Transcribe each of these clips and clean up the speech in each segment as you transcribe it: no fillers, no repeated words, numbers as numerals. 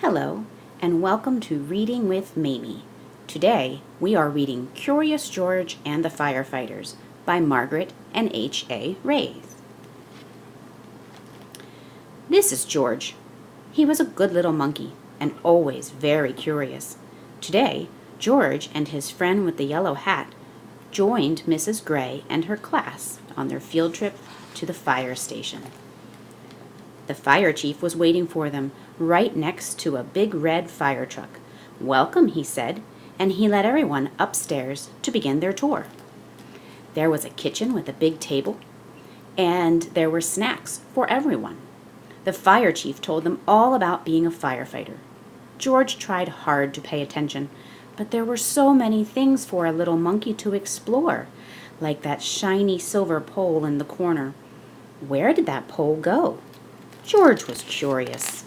Hello, and welcome to Reading with Mamie. Today, we are reading Curious George and the Firefighters by Margaret and H.A. Rays. This is George. He was a good little monkey and always very curious. Today, George and his friend with the yellow hat joined Mrs. Gray and her class on their field trip to the fire station. The fire chief was waiting for them right next to a big red fire truck. "Welcome," he said, and he led everyone upstairs to begin their tour. There was a kitchen with a big table, and there were snacks for everyone. The fire chief told them all about being a firefighter. George tried hard to pay attention, but there were so many things for a little monkey to explore, like that shiny silver pole in the corner. Where did that pole go? George was curious.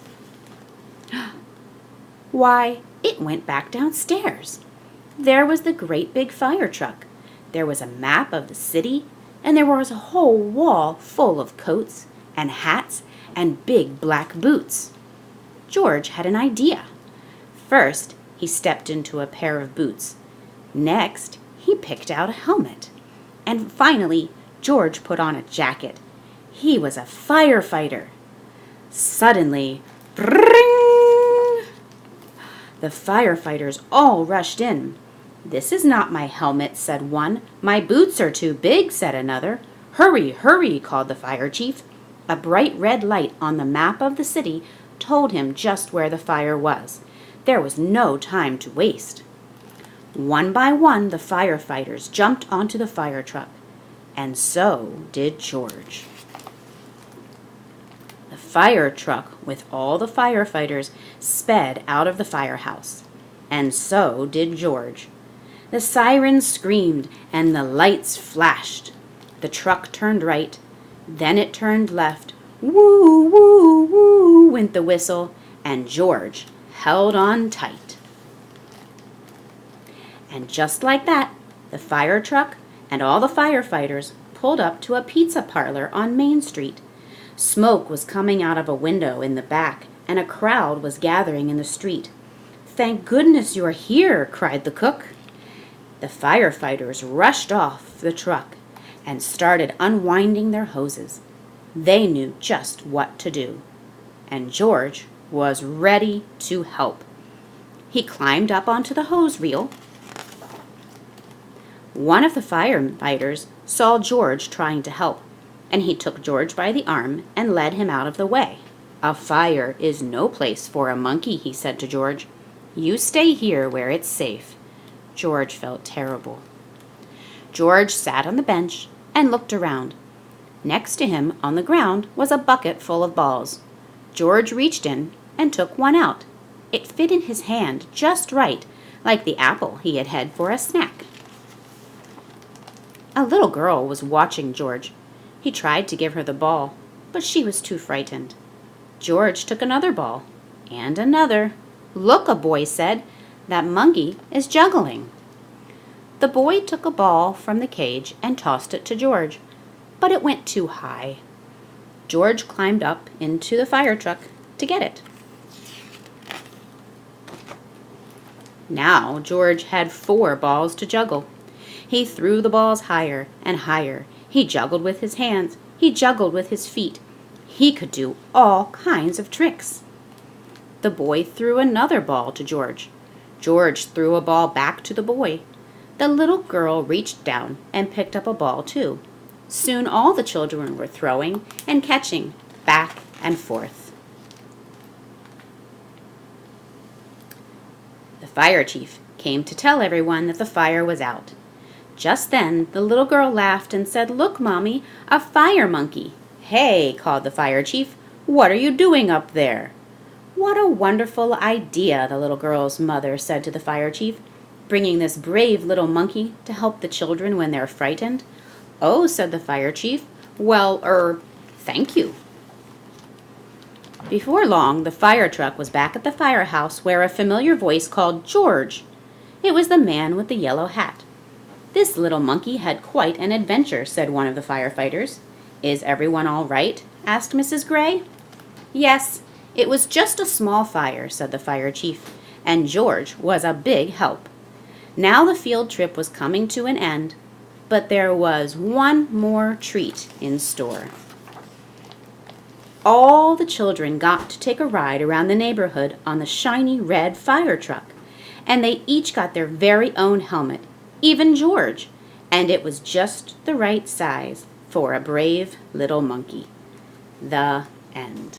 Why, it went back downstairs. There was the great big fire truck. There was a map of the city, and there was a whole wall full of coats and hats and big black boots. George had an idea. First, he stepped into a pair of boots. Next, he picked out a helmet. And finally, George put on a jacket. He was a firefighter. Suddenly, bring! The firefighters all rushed in. "This is not my helmet," said one. "My boots are too big," said another. "Hurry, hurry," called the fire chief. A bright red light on the map of the city told him just where the fire was. There was no time to waste. One by one, the firefighters jumped onto the fire truck, and so did George. The fire truck with all the firefighters sped out of the firehouse, and so did George. The sirens screamed and the lights flashed. The truck turned right, then it turned left. Woo, woo, woo went the whistle, and George held on tight. And just like that, the fire truck and all the firefighters pulled up to a pizza parlor on Main Street. Smoke was coming out of a window in the back, and a crowd was gathering in the street. "Thank goodness you're here," cried the cook. The firefighters rushed off the truck and started unwinding their hoses. They knew just what to do, and George was ready to help. He climbed up onto the hose reel. One of the firefighters saw George trying to help, and he took George by the arm and led him out of the way. "A fire is no place for a monkey," he said to George. "You stay here where it's safe." George felt terrible. George sat on the bench and looked around. Next to him on the ground was a bucket full of balls. George reached in and took one out. It fit in his hand just right, like the apple he had had for a snack. A little girl was watching George. He tried to give her the ball, but she was too frightened. George took another ball, and another. "Look," a boy said, "that monkey is juggling." The boy took a ball from the cage and tossed it to George, but it went too high. George climbed up into the fire truck to get it. Now George had 4 balls to juggle. He threw the balls higher and higher. He juggled with his hands. He juggled with his feet. He could do all kinds of tricks. The boy threw another ball to George. George threw a ball back to the boy. The little girl reached down and picked up a ball too. Soon all the children were throwing and catching back and forth. The fire chief came to tell everyone that the fire was out. Just then, the little girl laughed and said, "Look, Mommy, a fire monkey." "Hey," called the fire chief, "what are you doing up there?" "What a wonderful idea," the little girl's mother said to the fire chief, "bringing this brave little monkey to help the children when they're frightened." "Oh," said the fire chief, "well, thank you." Before long, the fire truck was back at the firehouse where a familiar voice called George. It was the man with the yellow hat. "This little monkey had quite an adventure," said one of the firefighters. "Is everyone all right?" asked Mrs. Gray. "Yes, "It was just a small fire," said the fire chief, "and George was a big help." Now the field trip was coming to an end, but there was one more treat in store. All the children got to take a ride around the neighborhood on the shiny red fire truck, and they each got their very own helmet, even George, and it was just the right size for a brave little monkey. The end.